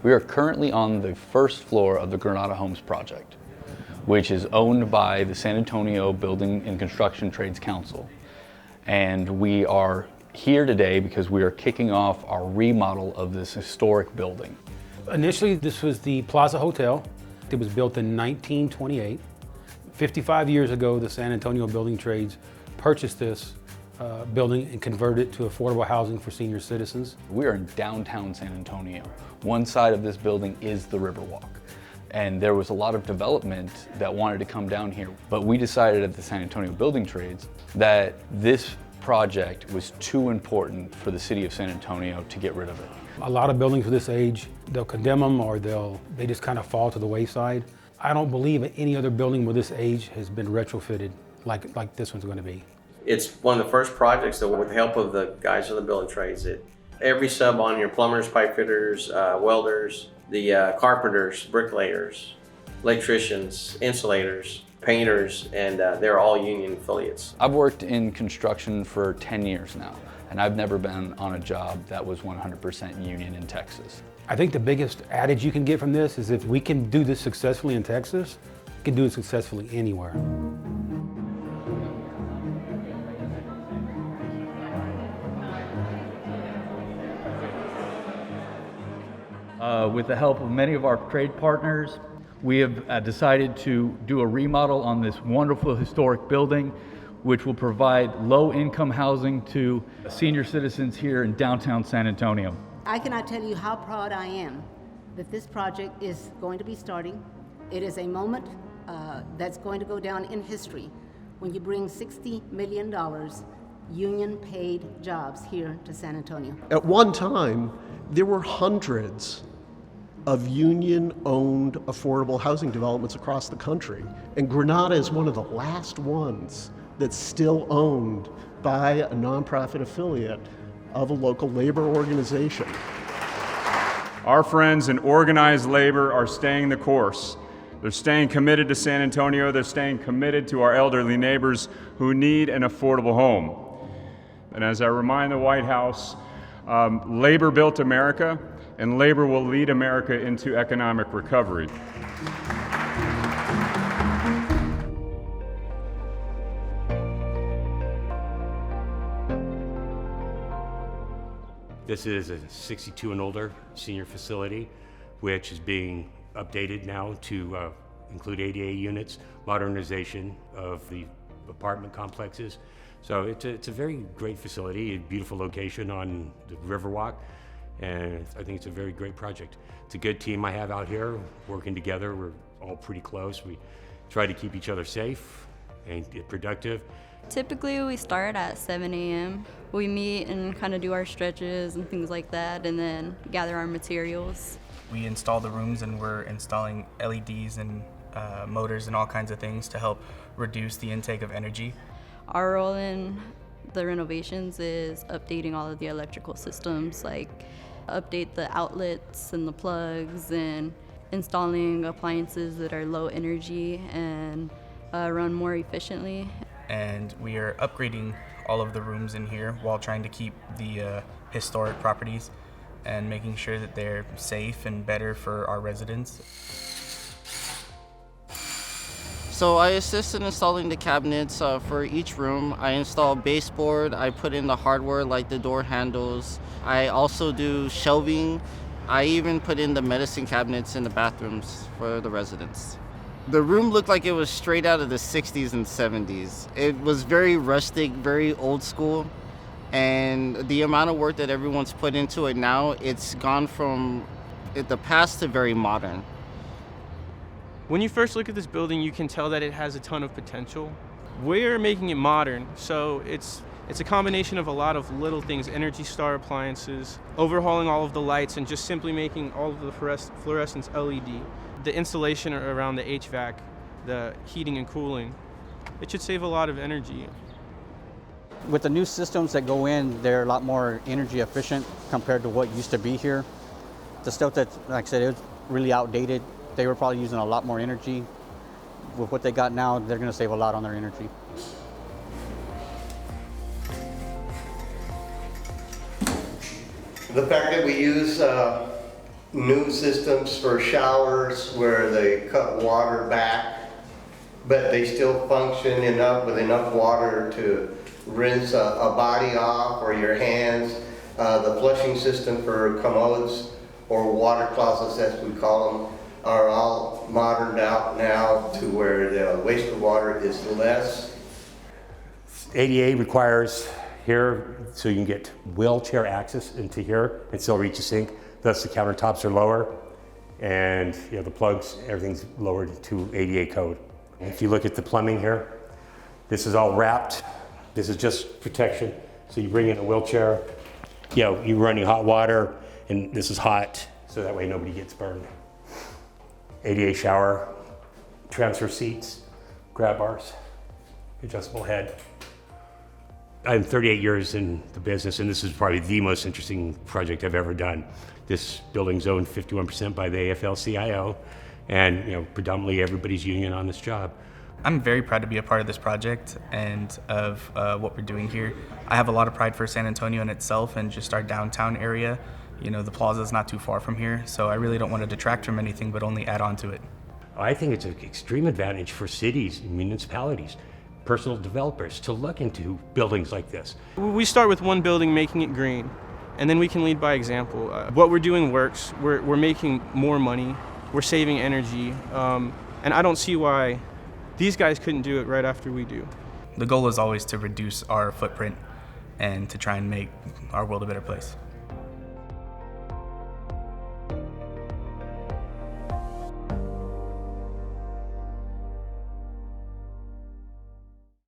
We are currently on the first floor of the Granada Homes project, which is owned by the San Antonio Building and Construction Trades Council. And we are here today because we are kicking off our remodel of this historic building. Initially, this was the Plaza Hotel. It was built in 1928. 55 years ago, the San Antonio Building Trades purchased this building and converted it to affordable housing for senior citizens. We are in downtown San Antonio. One side of this building is the Riverwalk. And there was a lot of development that wanted to come down here. But we decided at the San Antonio Building Trades that this project was too important for the city of San Antonio to get rid of it. A lot of buildings of this age, they'll condemn them or they just kind of fall to the wayside. I don't believe that any other building with this age has been retrofitted like this one's going to be. It's one of the first projects that, with the help of the guys in the building trades, every sub on your plumbers, pipe fitters, welders, the carpenters, bricklayers, electricians, insulators, painters, and they're all union affiliates. I've worked in construction for 10 years now, and I've never been on a job that was 100% union in Texas. I think the biggest adage you can get from this is if we can do this successfully in Texas, we can do it successfully anywhere. With the help of many of our trade partners, we have decided to do a remodel on this wonderful historic building, which will provide low-income housing to senior citizens here in downtown San Antonio. I cannot tell you how proud I am that this project is going to be starting. It is a moment that's going to go down in history when you bring $60 million union-paid jobs here to San Antonio. At one time, there were hundreds of union-owned affordable housing developments across the country. And Granada is one of the last ones that's still owned by a nonprofit affiliate of a local labor organization. Our friends in organized labor are staying the course. They're staying committed to San Antonio. They're staying committed to our elderly neighbors who need an affordable home. And as I remind the White House, labor built America, and labor will lead America into economic recovery. This is a 62 and older senior facility, which is being updated now to include ADA units, modernization of the apartment complexes. So it's a very great facility, a beautiful location on the Riverwalk, and I think it's a very great project. It's a good team I have out here working together. We're all pretty close. We try to keep each other safe and get productive. Typically we start at 7 a.m. We meet and kind of do our stretches and things like that, and then gather our materials. We install the rooms, and we're installing LEDs and motors and all kinds of things to help reduce the intake of energy. Our role in the renovations is updating all of the electrical systems, like update the outlets and the plugs, and installing appliances that are low energy and run more efficiently. And we are upgrading all of the rooms in here while trying to keep the historic properties and making sure that they're safe and better for our residents. So I assist in installing the cabinets for each room. I install baseboard, I put in the hardware like the door handles. I also do shelving. I even put in the medicine cabinets in the bathrooms for the residents. The room looked like it was straight out of the 60s and 70s. It was very rustic, very old school, and the amount of work that everyone's put into it now, it's gone from the past to very modern. When you first look at this building, you can tell that it has a ton of potential. We're making it modern, so it's a combination of a lot of little things, Energy Star appliances, overhauling all of the lights, and just simply making all of the fluorescence LED. The insulation around the HVAC, the heating and cooling, it should save a lot of energy. With the new systems that go in, they're a lot more energy efficient compared to what used to be here. The stuff that, like I said, it was really outdated. They were probably using a lot more energy. With what they got now, they're going to save a lot on their energy. The fact that we use new systems for showers where they cut water back, but they still function with enough water to rinse a body off or your hands. The flushing system for commodes or water closets, as we call them, are all moderned out now to where the waste of water is less. ADA requires here so you can get wheelchair access into here and still reach the sink. Thus the countertops are lower and the plugs, everything's lowered to ADA code. If you look at the plumbing here, this is all wrapped. This is just protection. So you bring in a wheelchair, you're running hot water and this is hot so that way nobody gets burned. ADA shower, transfer seats, grab bars, adjustable head. I'm 38 years in the business, and this is probably the most interesting project I've ever done. This building's owned 51% by the AFL-CIO, and predominantly everybody's union on this job. I'm very proud to be a part of this project and of what we're doing here. I have a lot of pride for San Antonio in itself and just our downtown area. The plaza's not too far from here, so I really don't want to detract from anything, but only add on to it. I think it's an extreme advantage for cities and municipalities, personal developers, to look into buildings like this. We start with one building, making it green, and then we can lead by example. What we're doing works. We're making more money. We're saving energy, and I don't see why these guys couldn't do it right after we do. The goal is always to reduce our footprint and to try and make our world a better place.